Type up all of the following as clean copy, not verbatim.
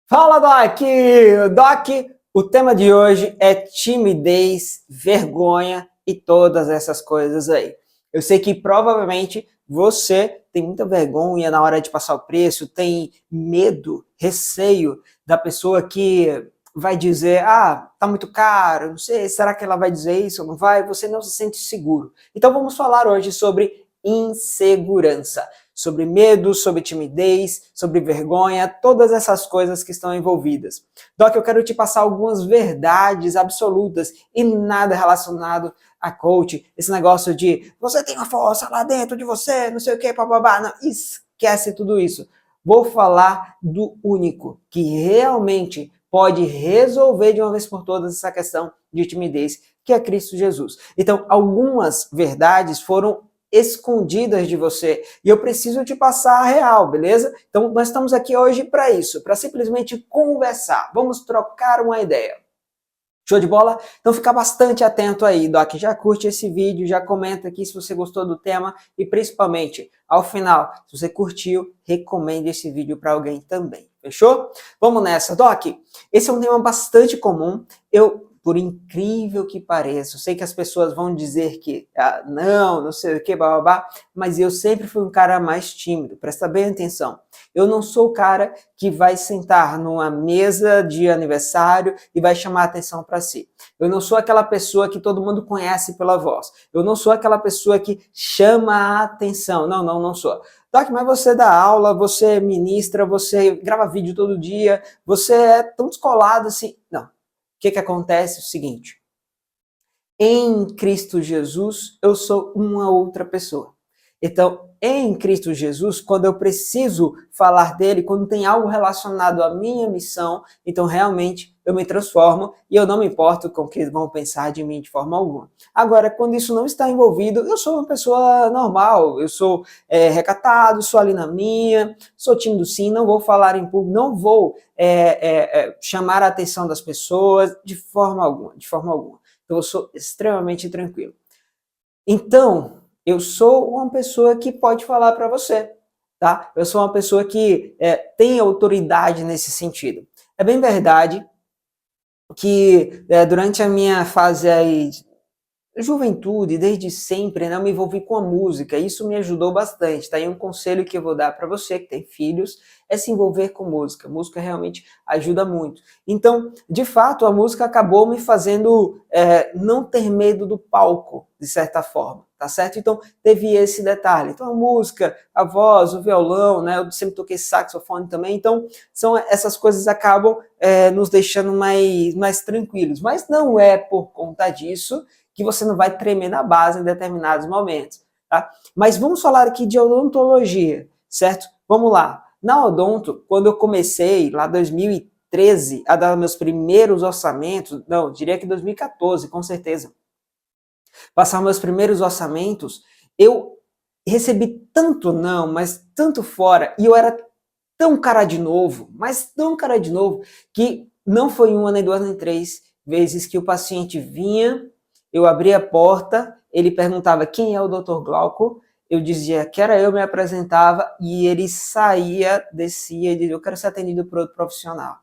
Fala, Doc! Doc, o tema de hoje é timidez, vergonha e todas essas coisas aí. Eu sei que provavelmente você tem muita vergonha na hora de passar o preço, tem medo, receio da pessoa que vai dizer, tá muito caro, não sei, será que ela vai dizer isso ou não vai? Você não se sente seguro. Então vamos falar hoje sobre insegurança, sobre medo, sobre timidez, sobre vergonha, todas essas coisas que estão envolvidas. Doc, eu quero te passar algumas verdades absolutas e nada relacionado a coach, esse negócio de você tem uma força lá dentro de você, não sei o que, bababá, não, esquece tudo isso. Vou falar do único que realmente pode resolver de uma vez por todas essa questão de timidez, que é Cristo Jesus. Então, algumas verdades foram escondidas de você e eu preciso te passar a real, beleza? Então nós estamos aqui hoje para isso, para simplesmente conversar. Vamos trocar uma ideia. Show de bola? Então fica bastante atento aí, Doc. Já curte esse vídeo, já comenta aqui se você gostou do tema e principalmente, ao final, se você curtiu, recomende esse vídeo para alguém também. Fechou? Vamos nessa, Doc. Esse é um tema bastante comum. Por incrível que pareça, eu sei que as pessoas vão dizer que não sei o que, babá, mas eu sempre fui um cara mais tímido. Presta bem atenção. Eu não sou o cara que vai sentar numa mesa de aniversário e vai chamar a atenção para si. Eu não sou aquela pessoa que todo mundo conhece pela voz. Eu não sou aquela pessoa que chama a atenção. Não sou. Doc, mas você dá aula, você ministra, você grava vídeo todo dia, você é tão descolado assim. Não. O que acontece é o seguinte. Em Cristo Jesus, eu sou uma outra pessoa. Então, em Cristo Jesus, quando eu preciso falar dele, quando tem algo relacionado à minha missão, então realmente eu me transformo e eu não me importo com o que vão pensar de mim de forma alguma. Agora, quando isso não está envolvido, eu sou uma pessoa normal, eu sou recatado, sou ali na minha, sou tímido sim, não vou falar em público, não vou chamar a atenção das pessoas de forma alguma, de forma alguma. Então, eu sou extremamente tranquilo. Então, eu sou uma pessoa que pode falar para você, tá? Eu sou uma pessoa que tem autoridade nesse sentido. É bem verdade que durante a minha fase aí juventude, desde sempre, né, eu me envolvi com a música, isso me ajudou bastante, tá aí um conselho que eu vou dar para você que tem filhos, é se envolver com música, música realmente ajuda muito. Então, de fato, a música acabou me fazendo não ter medo do palco, de certa forma, tá certo? Então, teve esse detalhe. Então, a música, a voz, o violão, né, eu sempre toquei saxofone também, então, essas coisas acabam nos deixando mais tranquilos, mas não é por conta disso que você não vai tremer na base em determinados momentos, tá? Mas vamos falar aqui de odontologia, certo? Vamos lá. Na odonto, quando eu comecei, lá em 2013, a dar meus primeiros orçamentos, não, diria que 2014, com certeza, passar meus primeiros orçamentos, eu recebi tanto não, mas tanto fora, e eu era tão cara de novo, mas tão cara de novo, que não foi uma, nem duas, nem três vezes que o paciente vinha, eu abria a porta, ele perguntava quem é o Dr. Glauco, eu dizia que era eu, me apresentava, e ele saía, descia e dizia, eu quero ser atendido por outro profissional.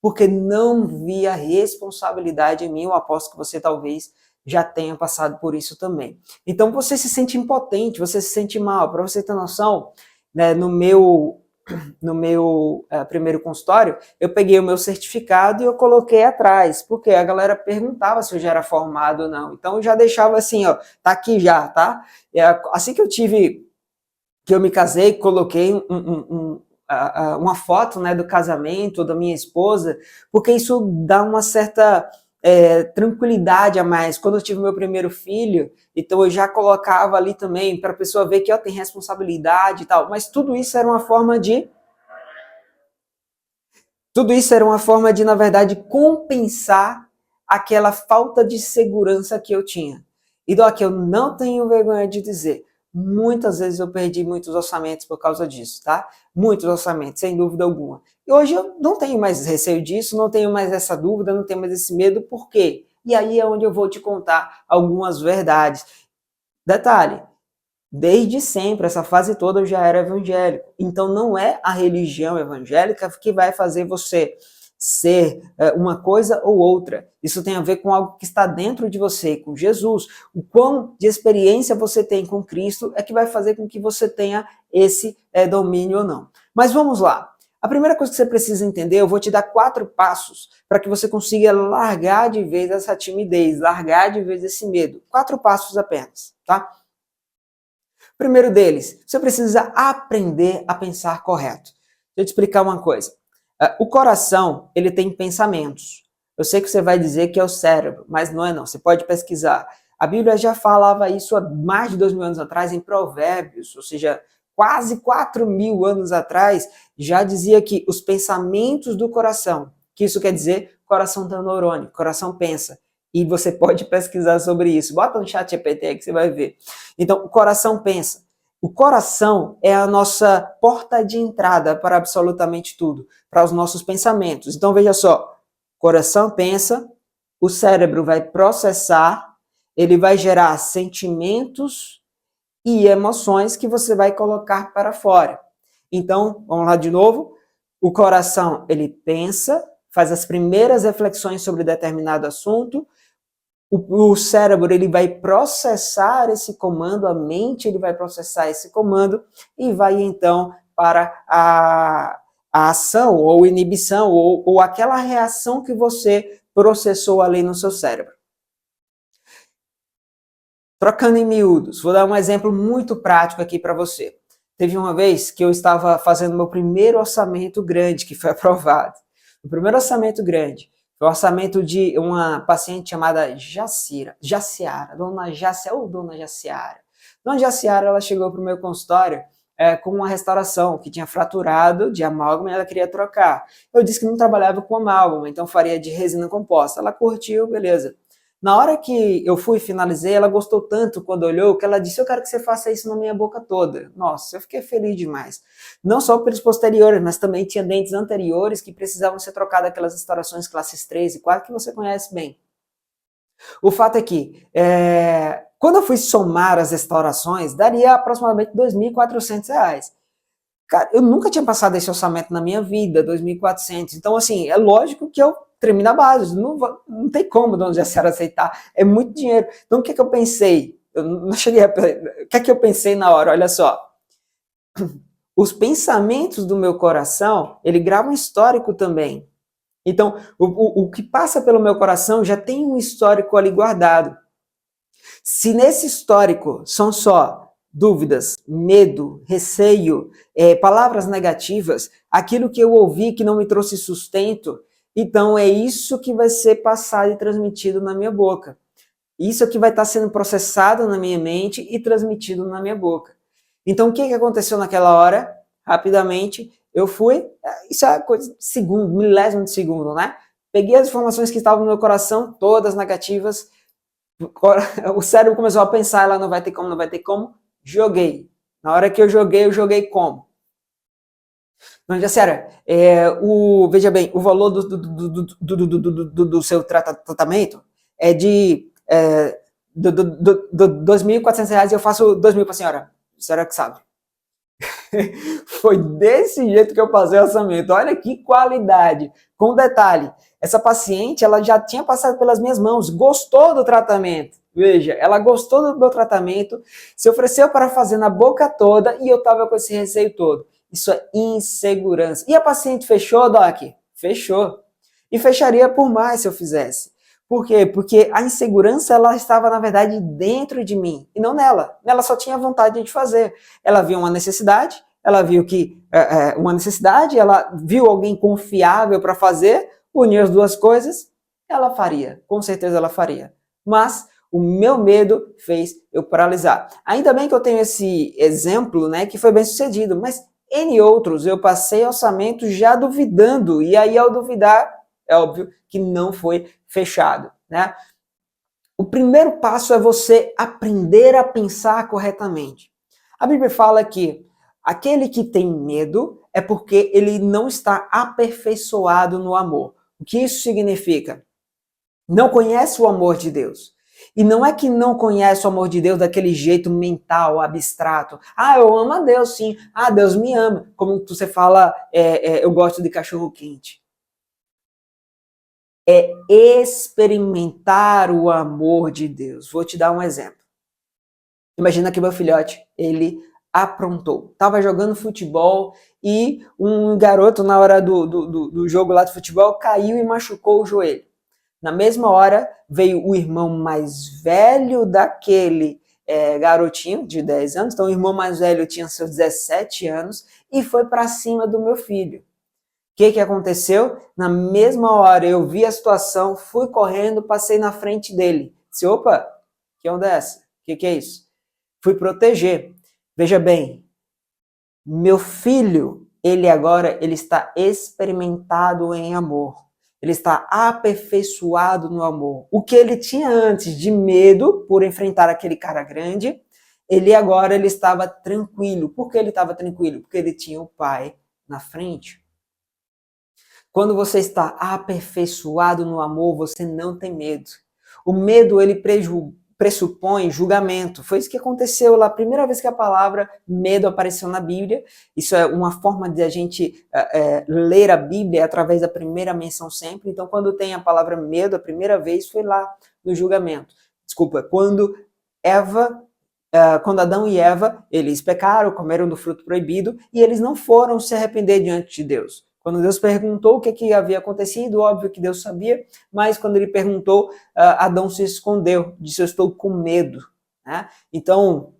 Porque não via responsabilidade em mim, eu aposto que você talvez já tenha passado por isso também. Então você se sente impotente, você se sente mal. Para você ter noção, né, no meu primeiro consultório, eu peguei o meu certificado e eu coloquei atrás, porque a galera perguntava se eu já era formado ou não. Então eu já deixava assim, ó, tá aqui já, tá? Assim que eu me casei, coloquei uma foto, né, do casamento da minha esposa, porque isso dá uma certa tranquilidade a mais. Quando eu tive meu primeiro filho, então eu já colocava ali também para a pessoa ver que ó, tem responsabilidade e tal, mas tudo isso era uma forma de na verdade, compensar aquela falta de segurança que eu tinha. E Doc, eu não tenho vergonha de dizer, muitas vezes eu perdi muitos orçamentos por causa disso, tá? Muitos orçamentos, sem dúvida alguma. E hoje eu não tenho mais receio disso, não tenho mais essa dúvida, não tenho mais esse medo, por quê? E aí é onde eu vou te contar algumas verdades. Detalhe, Desde sempre, essa fase toda eu já era evangélico. Então não é a religião evangélica que vai fazer você ser uma coisa ou outra. Isso tem a ver com algo que está dentro de você, com Jesus. O quão de experiência você tem com Cristo é que vai fazer com que você tenha esse domínio ou não. Mas vamos lá. A primeira coisa que você precisa entender, eu vou te dar 4 passos para que você consiga largar de vez essa timidez, largar de vez esse medo. 4 passos apenas, tá? Primeiro deles, você precisa aprender a pensar correto. Deixa eu te explicar uma coisa. O coração, ele tem pensamentos. Eu sei que você vai dizer que é o cérebro, mas não é não. Você pode pesquisar. A Bíblia já falava isso há mais de 2000 anos atrás em Provérbios, ou seja, quase 4000 anos atrás, já dizia que os pensamentos do coração, que isso quer dizer, coração tem neurônio, coração pensa. E você pode pesquisar sobre isso. Bota no chat GPT aí que você vai ver. Então, o coração pensa. O coração é a nossa porta de entrada para absolutamente tudo, para os nossos pensamentos. Então, veja só, o coração pensa, o cérebro vai processar, ele vai gerar sentimentos e emoções que você vai colocar para fora. Então, vamos lá de novo. O coração, ele pensa, faz as primeiras reflexões sobre determinado assunto, o cérebro ele vai processar esse comando, a mente ele vai processar esse comando e vai então para a ação ou inibição ou aquela reação que você processou ali no seu cérebro. Trocando em miúdos, vou dar um exemplo muito prático aqui para você. Teve uma vez que eu estava fazendo meu primeiro orçamento grande, que foi aprovado. O primeiro orçamento grande. O orçamento de uma paciente chamada Jaciara, dona Jaciara. Dona Jaciara, ela chegou para o meu consultório com uma restauração que tinha fraturado de amálgama e ela queria trocar. Eu disse que não trabalhava com amálgama, então faria de resina composta. Ela curtiu, beleza. Na hora que eu fui e finalizei, ela gostou tanto quando olhou que ela disse, eu quero que você faça isso na minha boca toda. Nossa, eu fiquei feliz demais. Não só pelos posteriores, mas também tinha dentes anteriores que precisavam ser trocadas, aquelas restaurações classes 3 e 4 que você conhece bem. O fato é que, quando eu fui somar as restaurações, daria aproximadamente R$ 2.400. Cara, eu nunca tinha passado esse orçamento na minha vida, 2.400. Então, assim, é lógico que eu tremi na base. Não tem como, dona Jaciara, aceitar. É muito dinheiro. Então, o que é que eu pensei? Eu não cheguei a... O que é que eu pensei na hora? Olha só. Os pensamentos do meu coração, ele grava um histórico também. Então, o que passa pelo meu coração já tem um histórico ali guardado. Se nesse histórico são só dúvidas, medo, receio, palavras negativas, aquilo que eu ouvi que não me trouxe sustento, então é isso que vai ser passado e transmitido na minha boca. Isso é que vai estar sendo processado na minha mente e transmitido na minha boca. Então o que aconteceu naquela hora? Rapidamente, eu fui, isso é coisa de segundo, milésimo de segundo, né? Peguei as informações que estavam no meu coração, todas negativas, o cérebro começou a pensar, ela não vai ter como, não vai ter como, joguei. Na hora que eu joguei como? Não, já sério, veja bem, o valor do seu tratamento é de R$ 2.400 e eu faço 2.000 para a senhora que sabe. Foi desse jeito que eu passei o orçamento. Olha que qualidade. Com detalhe, essa paciente ela já tinha passado pelas minhas mãos, gostou do tratamento. Veja, ela gostou do meu tratamento, se ofereceu para fazer na boca toda e eu estava com esse receio todo. Isso é insegurança. E a paciente fechou, Doc? Fechou. E fecharia por mais se eu fizesse. Por quê? Porque a insegurança ela estava, na verdade, dentro de mim e não nela. Ela só tinha vontade de fazer. Ela viu uma necessidade, ela viu que uma necessidade, ela viu alguém confiável para fazer, unir as duas coisas, ela faria. Com certeza ela faria. Mas o meu medo fez eu paralisar. Ainda bem que eu tenho esse exemplo, né, que foi bem sucedido, mas N outros eu passei orçamento já duvidando, e aí ao duvidar, é óbvio que não foi fechado, né? O primeiro passo é você aprender a pensar corretamente. A Bíblia fala que aquele que tem medo é porque ele não está aperfeiçoado no amor. O que isso significa? Não conhece o amor de Deus. E não é que não conhece o amor de Deus daquele jeito mental, abstrato. Ah, eu amo a Deus, sim. Ah, Deus me ama. Como você fala, eu gosto de cachorro quente. É experimentar o amor de Deus. Vou te dar um exemplo. Imagina que meu filhote, ele aprontou. Tava jogando futebol e um garoto, na hora do jogo lá de futebol, caiu e machucou o joelho. Na mesma hora, veio o irmão mais velho daquele garotinho, de 10 anos. Então, o irmão mais velho tinha seus 17 anos e foi para cima do meu filho. O que aconteceu? Na mesma hora, eu vi a situação, fui correndo, passei na frente dele. Disse, opa, que onda é essa? O que é isso? Fui proteger. Veja bem, meu filho, ele está experimentado em amor. Ele está aperfeiçoado no amor. O que ele tinha antes de medo por enfrentar aquele cara grande, ele estava tranquilo. Por que ele estava tranquilo? Porque ele tinha o pai na frente. Quando você está aperfeiçoado no amor, você não tem medo. O medo, ele pressupõe julgamento. Foi isso que aconteceu lá, a primeira vez que a palavra medo apareceu na Bíblia. Isso é uma forma de a gente ler a Bíblia através da primeira menção sempre. Então, quando tem a palavra medo, a primeira vez foi lá no julgamento. Desculpa, quando Adão e Eva, eles pecaram, comeram do fruto proibido e eles não foram se arrepender diante de Deus. Quando Deus perguntou o que havia acontecido, óbvio que Deus sabia, mas quando ele perguntou, Adão se escondeu, disse, eu estou com medo. Né? Então,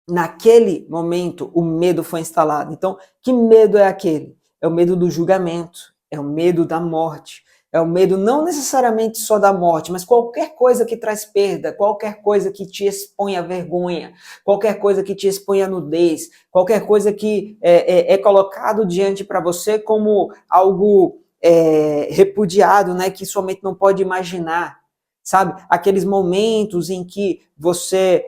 naquele momento, o medo foi instalado. Então, que medo é aquele? É o medo do julgamento, é o medo da morte, é o medo não necessariamente só da morte, mas qualquer coisa que traz perda, qualquer coisa que te expõe à vergonha, qualquer coisa que te expõe à nudez, qualquer coisa que é colocado diante para você como algo repudiado, né, que somente não pode imaginar. Sabe, aqueles momentos em que você,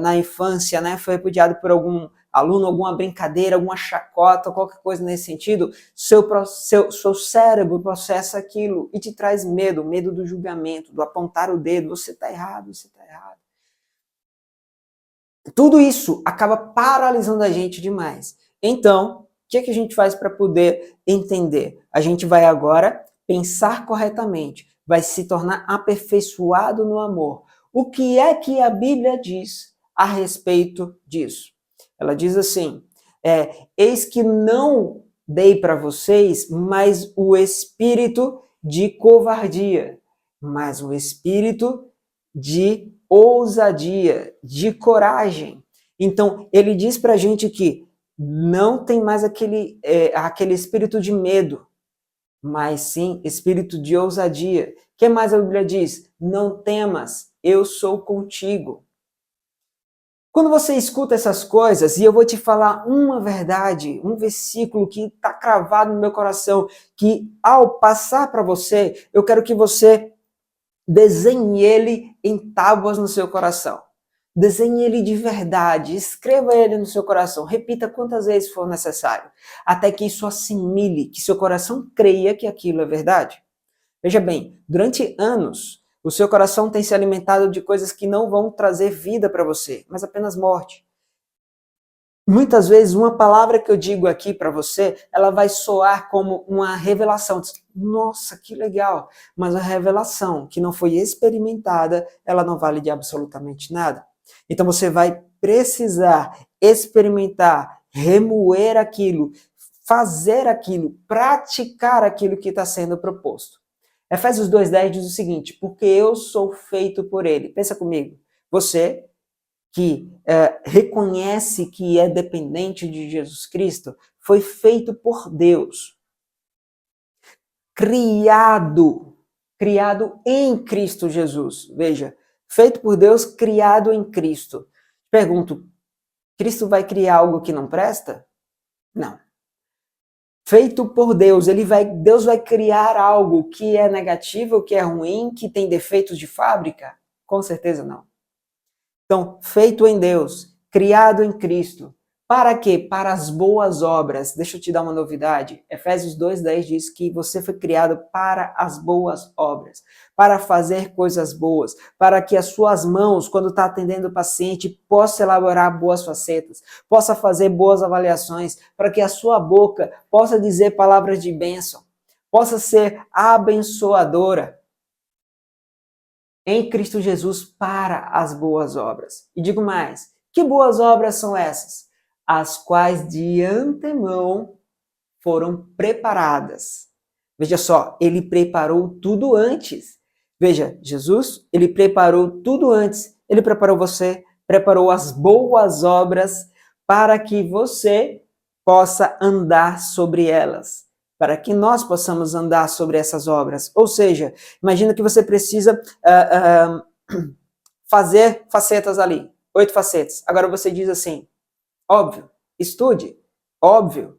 na infância, né, foi repudiado por algum aluno, alguma brincadeira, alguma chacota, qualquer coisa nesse sentido, seu cérebro processa aquilo e te traz medo, medo do julgamento, do apontar o dedo, você está errado, você está errado. Tudo isso acaba paralisando a gente demais. Então, o que a gente faz para poder entender? A gente vai agora pensar corretamente, vai se tornar aperfeiçoado no amor. O que é que a Bíblia diz a respeito disso? Ela diz assim, eis que não dei para vocês mais o espírito de covardia, mas o espírito de ousadia, de coragem. Então, ele diz para a gente que não tem mais aquele espírito de medo, mas sim espírito de ousadia. O que mais a Bíblia diz? Não temas, eu sou contigo. Quando você escuta essas coisas, e eu vou te falar uma verdade, um versículo que está cravado no meu coração, que ao passar para você, eu quero que você desenhe ele em tábuas no seu coração. Desenhe ele de verdade, escreva ele no seu coração, repita quantas vezes for necessário, até que isso assimile, que seu coração creia que aquilo é verdade. Veja bem, durante anos, o seu coração tem se alimentado de coisas que não vão trazer vida para você, mas apenas morte. Muitas vezes, uma palavra que eu digo aqui para você, ela vai soar como uma revelação. Nossa, que legal! Mas a revelação que não foi experimentada, ela não vale de absolutamente nada. Então você vai precisar experimentar, remoer aquilo, fazer aquilo, praticar aquilo que está sendo proposto. Efésios 2:10 diz o seguinte, porque eu sou feito por ele. Pensa comigo, você que reconhece que é dependente de Jesus Cristo, foi feito por Deus. Criado em Cristo Jesus. Veja, feito por Deus, criado em Cristo. Pergunto, Cristo vai criar algo que não presta? Não. Feito por Deus, Deus vai criar algo que é negativo, que é ruim, que tem defeitos de fábrica? Com certeza não. Então, feito em Deus, criado em Cristo, Para quê? Para as boas obras. Deixa eu te dar uma novidade. Efésios 2:10 diz que você foi criado para as boas obras, para fazer coisas boas, para que as suas mãos, quando está atendendo o paciente, possa elaborar boas facetas, possa fazer boas avaliações, para que a sua boca possa dizer palavras de bênção, possa ser abençoadora em Cristo Jesus para as boas obras. E digo mais, que boas obras são essas? As quais de antemão foram preparadas. Veja só, ele preparou tudo antes. Veja, Jesus, ele preparou tudo antes. Ele preparou você, preparou as boas obras para que você possa andar sobre elas, para que nós possamos andar sobre essas obras. Ou seja, imagina que você precisa fazer facetas ali, 8 facetas. Agora você diz assim, óbvio, estude, óbvio.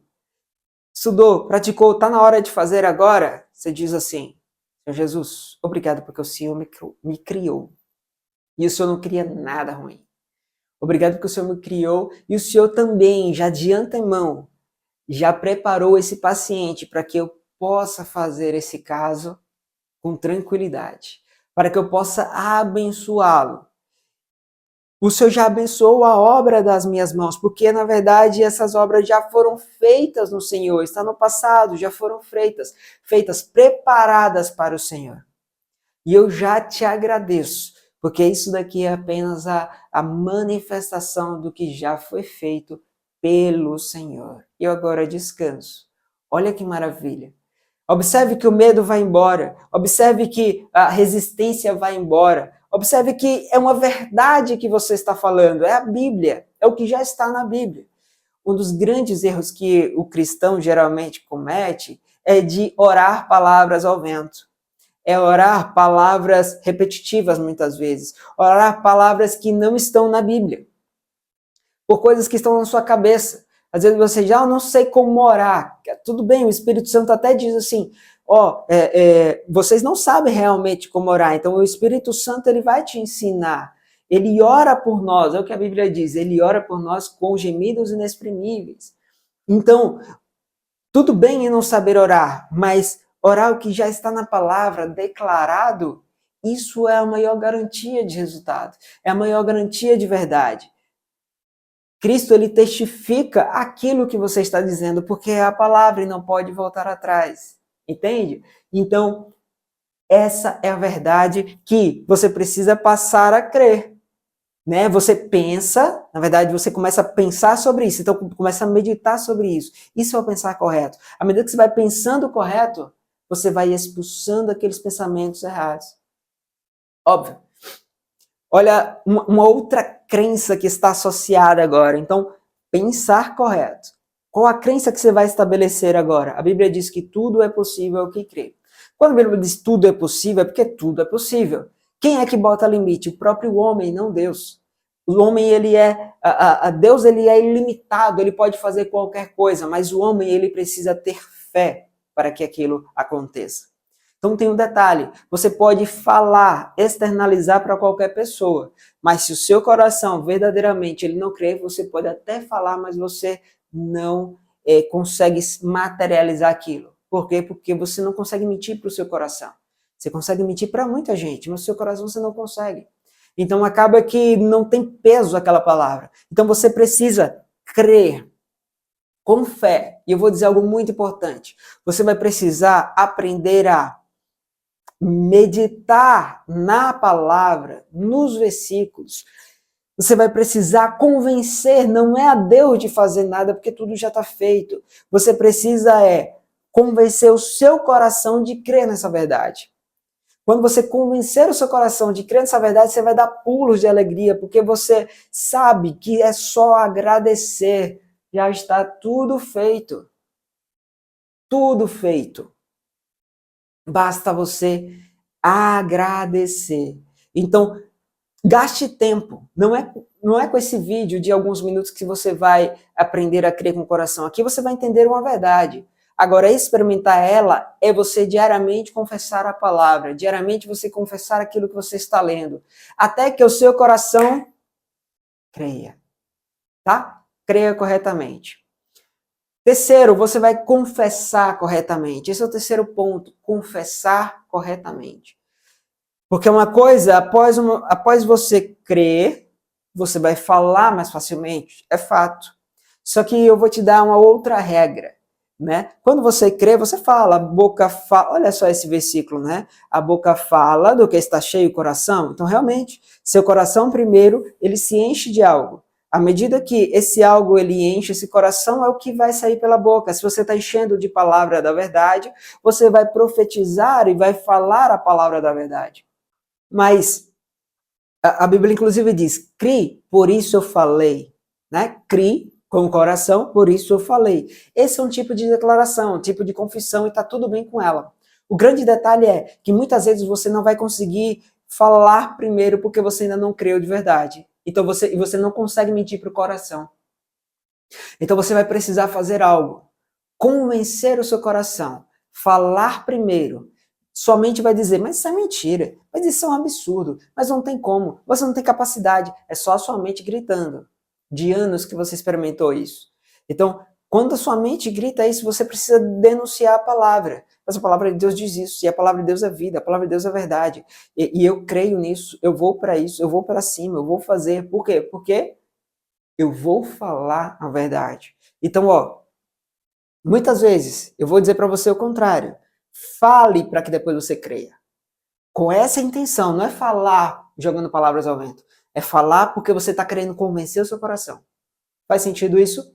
Estudou, praticou, está na hora de fazer agora? Você diz assim, Senhor Jesus, obrigado porque o Senhor me criou. E o Senhor não cria nada ruim. Obrigado porque o Senhor me criou e o Senhor também, já de antemão, já preparou esse paciente para que eu possa fazer esse caso com tranquilidade, para que eu possa abençoá-lo. O Senhor já abençoou a obra das minhas mãos, porque na verdade essas obras já foram feitas no Senhor, está no passado, já foram feitas, preparadas para o Senhor. E eu já te agradeço, porque isso daqui é apenas a manifestação do que já foi feito pelo Senhor. E eu agora descanso. Olha que maravilha. Observe que o medo vai embora. Observe que a resistência vai embora. Observe que é uma verdade que você está falando. É a Bíblia. É o que já está na Bíblia. Um dos grandes erros que o cristão geralmente comete é de orar palavras ao vento. É orar palavras repetitivas muitas vezes. Orar palavras que não estão na Bíblia. Por coisas que estão na sua cabeça. Às vezes você já não sei como orar. Tudo bem, o Espírito Santo até diz assim, vocês não sabem realmente como orar, então o Espírito Santo ele vai te ensinar. Ele ora por nós, é o que a Bíblia diz, ele ora por nós com gemidos inexprimíveis. Então, tudo bem em não saber orar, mas orar o que já está na palavra, declarado, isso é a maior garantia de resultado, é a maior garantia de verdade. Cristo, ele testifica aquilo que você está dizendo, porque é a palavra e não pode voltar atrás. Entende? Então, essa é a verdade que você precisa passar a crer. Né? Você pensa, na verdade, você começa a pensar sobre isso, então começa a meditar sobre isso. Isso é o pensar correto. À medida que você vai pensando correto, você vai expulsando aqueles pensamentos errados. Óbvio. Olha, uma outra crença que está associada agora. Então, pensar correto. Qual a crença que você vai estabelecer agora? A Bíblia diz que tudo é possível ao que crê. Quando a Bíblia diz tudo é possível, é porque tudo é possível. Quem é que bota limite? O próprio homem, não Deus. O homem, ele é... Deus, ele é ilimitado, ele pode fazer qualquer coisa, mas o homem, ele precisa ter fé para que aquilo aconteça. Então tem um detalhe, você pode falar, externalizar para qualquer pessoa, mas se o seu coração verdadeiramente ele não crê, você pode até falar, mas você não consegue materializar aquilo. Por quê? Porque você não consegue mentir para o seu coração. Você consegue mentir para muita gente, mas o seu coração você não consegue. Então acaba que não tem peso aquela palavra. Então você precisa crer com fé. E eu vou dizer algo muito importante. Você vai precisar aprender a meditar na palavra, nos versículos. Você vai precisar convencer, não é a Deus de fazer nada, porque tudo já está feito. Você precisa convencer o seu coração de crer nessa verdade. Quando você convencer o seu coração de crer nessa verdade, você vai dar pulos de alegria, porque você sabe que é só agradecer. Já está tudo feito. Tudo feito. Basta você agradecer. Então, gaste tempo. Não é com esse vídeo de alguns minutos que você vai aprender a crer com o coração. Aqui você vai entender uma verdade. Agora, experimentar ela é você diariamente confessar a palavra, diariamente você confessar aquilo que você está lendo, até que o seu coração creia. Tá? creia corretamente. Terceiro, você vai confessar corretamente. Esse é o terceiro ponto, confessar corretamente. Porque uma coisa, após você crer, você vai falar mais facilmente, é fato. Só que eu vou te dar uma outra regra, né? Quando você crê, você fala, a boca fala, olha só esse versículo, né? A boca fala do que está cheio o coração. Então, realmente, seu coração primeiro, ele se enche de algo. À medida que esse algo ele enche esse coração, é o que vai sair pela boca. Se você está enchendo de palavra da verdade, você vai profetizar e vai falar a palavra da verdade. Mas a Bíblia inclusive diz, crie, por isso eu falei, né? Crie com o coração, por isso eu falei. Esse é um tipo de declaração, um tipo de confissão e está tudo bem com ela. O grande detalhe é que muitas vezes você não vai conseguir falar primeiro porque você ainda não creu de verdade. Então você não consegue mentir para o coração. Então você vai precisar fazer algo. Convencer o seu coração. Falar primeiro. Sua mente vai dizer, mas isso é mentira, mas isso é um absurdo, mas não tem como, você não tem capacidade, é só a sua mente gritando. De anos que você experimentou isso. Então, quando a sua mente grita isso, você precisa denunciar a palavra. Mas a palavra de Deus diz isso, e a palavra de Deus é vida, a palavra de Deus é verdade. E eu creio nisso, eu vou para isso, eu vou para cima, eu vou fazer. Por quê? Porque eu vou falar a verdade. Então, muitas vezes, eu vou dizer para você o contrário. Fale para que depois você creia. Com essa intenção, não é falar jogando palavras ao vento. É falar porque você está querendo convencer o seu coração. Faz sentido isso?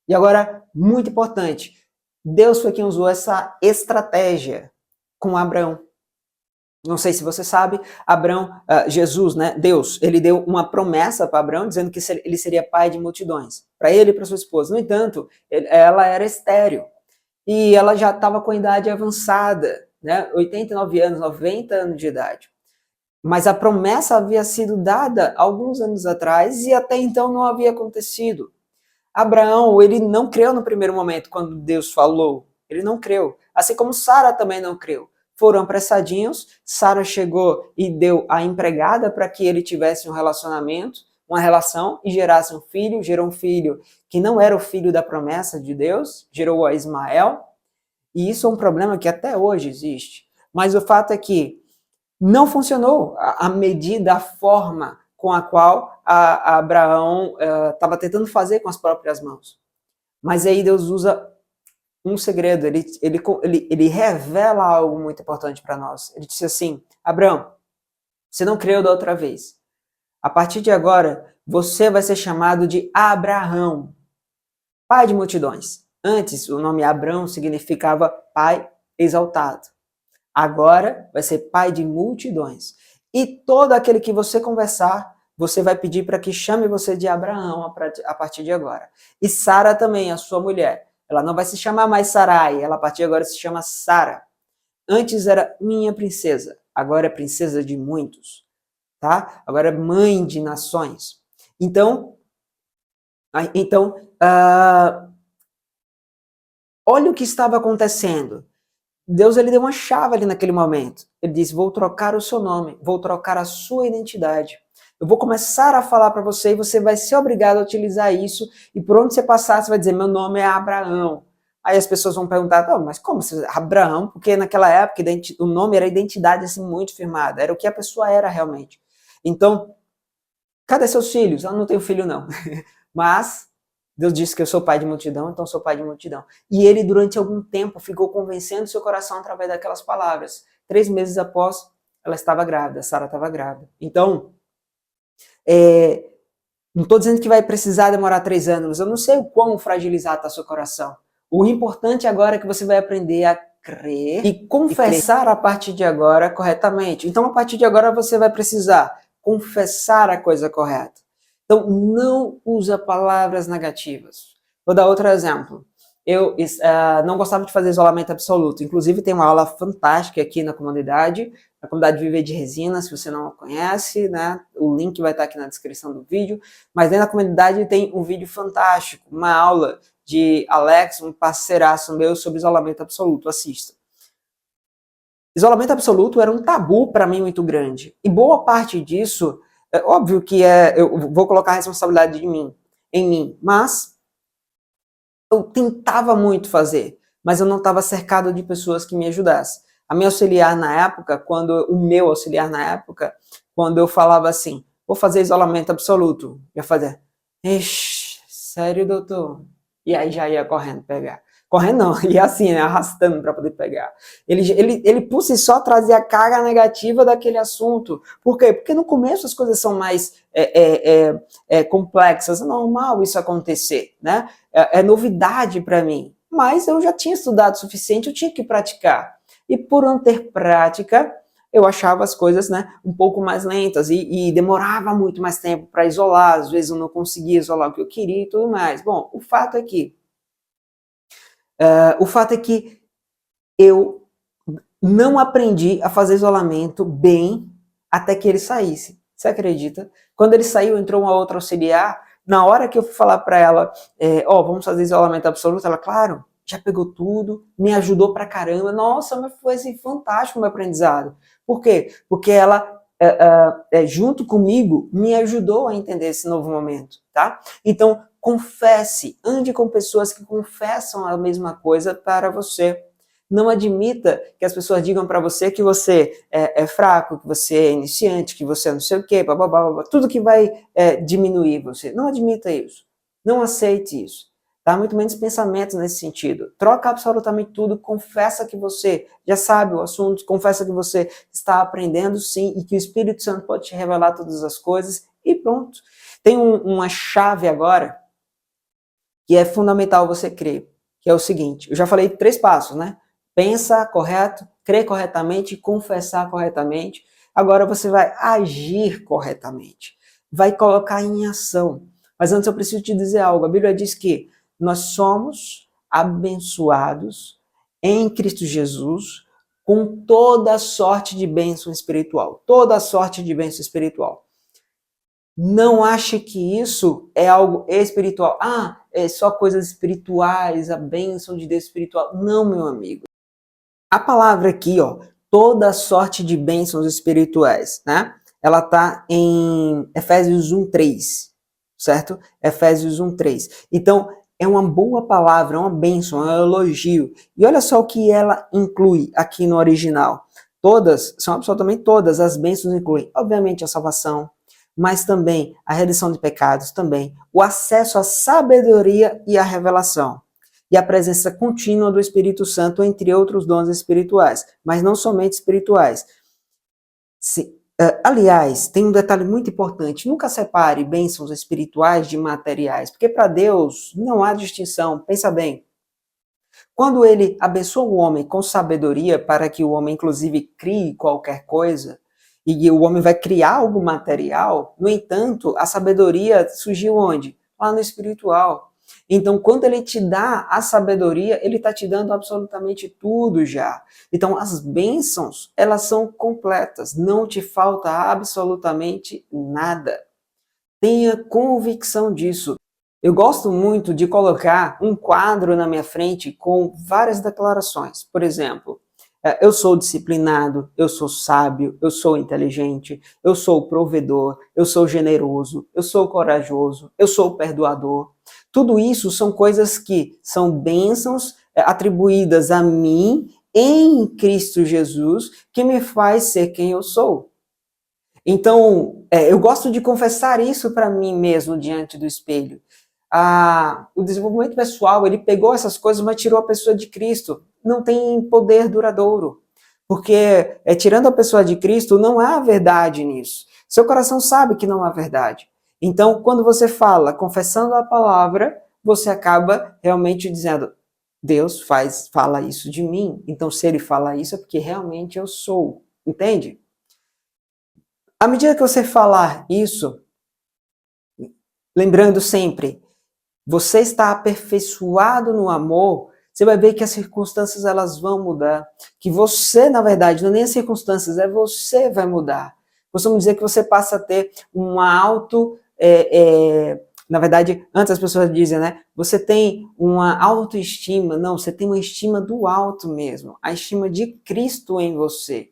E agora, muito importante, Deus foi quem usou essa estratégia com Abraão. Não sei se você sabe, Abraão, Jesus, né, Deus, ele deu uma promessa para Abraão dizendo que ele seria pai de multidões, para ele e para sua esposa. No entanto, ela era estéril e ela já estava com a idade avançada, né, 89 anos, 90 anos de idade. Mas a promessa havia sido dada alguns anos atrás e até então não havia acontecido. Abraão, ele não creu no primeiro momento quando Deus falou. Ele não creu. Assim como Sara também não creu. Foram apressadinhos, Sara chegou e deu a empregada para que ele tivesse um relacionamento, uma relação e gerasse um filho, gerou um filho que não era o filho da promessa de Deus, gerou a Ismael, e isso é um problema que até hoje existe. Mas o fato é que não funcionou a medida, a forma com a qual a Abraão estava tentando fazer com as próprias mãos. Mas aí Deus usa um segredo, ele revela algo muito importante para nós. Ele disse assim, Abraão, você não creu da outra vez. A partir de agora, você vai ser chamado de Abraão, pai de multidões. Antes, o nome Abraão significava pai exaltado. Agora vai ser pai de multidões. E todo aquele que você conversar, você vai pedir para que chame você de Abraão a partir de agora. E Sara também, a sua mulher. Ela não vai se chamar mais Sarai, ela a partir de agora se chama Sara. Antes era minha princesa, agora é princesa de muitos. Tá? Agora é mãe de nações. Então olha o que estava acontecendo. Deus ele deu uma chave ali naquele momento. Ele disse, vou trocar o seu nome, vou trocar a sua identidade. Eu vou começar a falar para você e você vai ser obrigado a utilizar isso e por onde você passar você vai dizer, meu nome é Abraão. Aí as pessoas vão perguntar, oh, mas como Abraão? Porque naquela época o nome era identidade assim muito firmada, era o que a pessoa era realmente. Então, cadê seus filhos? Eu não tenho filho não. Mas Deus disse que eu sou pai de multidão, então sou pai de multidão. E ele, durante algum tempo, ficou convencendo seu coração através daquelas palavras. 3 meses após, ela estava grávida, Sara estava grávida. Então, não estou dizendo que vai precisar demorar 3 anos, eu não sei o quão fragilizado está seu coração. O importante agora é que você vai aprender a crer e confessar a partir de agora corretamente. Então, a partir de agora, você vai precisar confessar a coisa correta. Então, não usa palavras negativas. Vou dar outro exemplo. Eu não gostava de fazer isolamento absoluto. Inclusive, tem uma aula fantástica aqui na comunidade Viver de Resina, se você não a conhece, né? O link vai estar aqui na descrição do vídeo. Mas dentro da comunidade tem um vídeo fantástico, uma aula de Alex, um parceiraço meu, sobre isolamento absoluto. Assista. Isolamento absoluto era um tabu para mim muito grande. E boa parte disso... É óbvio que eu vou colocar a responsabilidade de mim. em mim, mas eu tentava muito fazer, mas eu não estava cercado de pessoas que me ajudassem. A minha auxiliar na época, o meu auxiliar na época, quando eu falava assim, vou fazer isolamento absoluto, ia fazer, ixi, sério, doutor? E aí já ia correndo pegar. Correndo não, ia assim, né, arrastando para poder pegar. Ele por si só trazia a carga negativa daquele assunto. Por quê? Porque no começo as coisas são mais complexas, é normal isso acontecer, né? É novidade para mim, mas eu já tinha estudado o suficiente, eu tinha que praticar. E por não ter prática, eu achava as coisas, né, um pouco mais lentas e demorava muito mais tempo para isolar, às vezes eu não conseguia isolar o que eu queria e tudo mais. Bom, o fato é que eu não aprendi a fazer isolamento bem até que ele saísse. Você acredita? Quando ele saiu, entrou uma outra auxiliar. Na hora que eu fui falar para ela, vamos fazer isolamento absoluto, ela, claro, já pegou tudo, me ajudou pra caramba. Nossa, mas foi assim, fantástico o meu aprendizado. Por quê? Porque ela, junto comigo, me ajudou a entender esse novo momento, tá? Então, confesse, ande com pessoas que confessam a mesma coisa para você. Não admita que as pessoas digam para você que você é fraco, que você é iniciante, que você é não sei o quê, blá, blá, blá, blá, tudo que vai diminuir você. Não admita isso. Não aceite isso. Tá? Muito menos pensamentos nesse sentido. Troca absolutamente tudo, confessa que você já sabe o assunto, confessa que você está aprendendo sim e que o Espírito Santo pode te revelar todas as coisas e pronto. Tem uma chave agora que é fundamental você crer, que é o seguinte, eu já falei 3 passos, né? Pensa correto, crer corretamente, confessar corretamente. Agora você vai agir corretamente, vai colocar em ação. Mas antes eu preciso te dizer algo. A Bíblia diz que nós somos abençoados em Cristo Jesus com toda sorte de bênção espiritual. Toda sorte de bênção espiritual. Não ache que isso é algo espiritual. Ah, é só coisas espirituais, a bênção de Deus espiritual. Não, meu amigo. A palavra aqui, ó, toda sorte de bênçãos espirituais, né? Ela tá em Efésios 1:3, certo? Efésios 1:3. Então, é uma boa palavra, é uma bênção, é um elogio. E olha só o que ela inclui aqui no original. Todas, são absolutamente todas, as bênçãos incluem, obviamente, a salvação, mas também a redenção de pecados, também o acesso à sabedoria e à revelação e a presença contínua do Espírito Santo, entre outros dons espirituais, mas não somente espirituais. Aliás, tem um detalhe muito importante, nunca separe bênçãos espirituais de materiais, porque para Deus não há distinção, pensa bem. Quando ele abençoa o homem com sabedoria, para que o homem inclusive crie qualquer coisa, e o homem vai criar algo material, no entanto, a sabedoria surgiu onde? Lá no espiritual. Então, quando ele te dá a sabedoria, ele está te dando absolutamente tudo já. Então, as bênçãos, elas são completas, não te falta absolutamente nada. Tenha convicção disso. Eu gosto muito de colocar um quadro na minha frente com várias declarações. Por exemplo, eu sou disciplinado, eu sou sábio, eu sou inteligente, eu sou provedor, eu sou generoso, eu sou corajoso, eu sou perdoador. Tudo isso são coisas que são bênçãos atribuídas a mim em Cristo Jesus, que me faz ser quem eu sou. Então, eu gosto de confessar isso para mim mesmo diante do espelho. O desenvolvimento pessoal, ele pegou essas coisas, mas tirou a pessoa de Cristo. Não tem poder duradouro. Porque tirando a pessoa de Cristo, não há verdade nisso. Seu coração sabe que não há verdade. Então, quando você fala, confessando a palavra, você acaba realmente dizendo, Deus fala isso de mim. Então, se ele fala isso, é porque realmente eu sou. Entende? À medida que você falar isso, lembrando sempre, você está aperfeiçoado no amor, você vai ver que as circunstâncias elas vão mudar. Que você, na verdade, não é nem as circunstâncias, é você vai mudar. Costumamos dizer que você passa a ter na verdade, antes as pessoas dizem, né? Você tem uma autoestima. Não, você tem uma estima do alto mesmo. A estima de Cristo em você.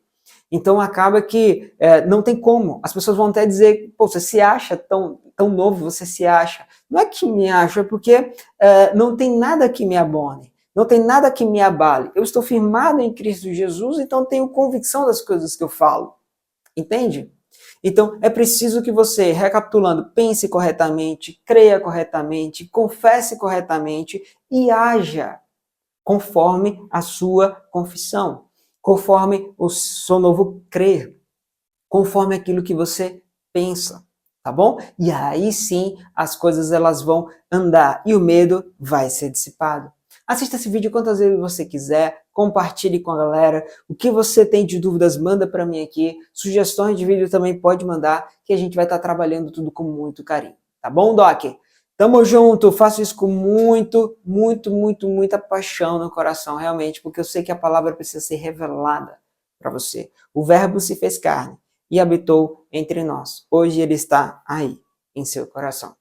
Então acaba que não tem como. As pessoas vão até dizer, pô, você se acha tão novo, você se acha. Não é que me acho, é porque não tem nada que me abone, não tem nada que me abale. Eu estou firmado em Cristo Jesus, então tenho convicção das coisas que eu falo. Entende? Então é preciso que você, recapitulando, pense corretamente, creia corretamente, confesse corretamente e haja conforme a sua confissão, conforme o seu novo crer, conforme aquilo que você pensa, tá bom? E aí sim as coisas elas vão andar e o medo vai ser dissipado. Assista esse vídeo quantas vezes você quiser, compartilhe com a galera. O que você tem de dúvidas, manda para mim aqui. Sugestões de vídeo também pode mandar, que a gente vai estar trabalhando tudo com muito carinho. Tá bom, Doc? Tamo junto, faço isso com muita paixão no coração, realmente, porque eu sei que a palavra precisa ser revelada para você. O Verbo se fez carne e habitou entre nós. Hoje ele está aí, em seu coração.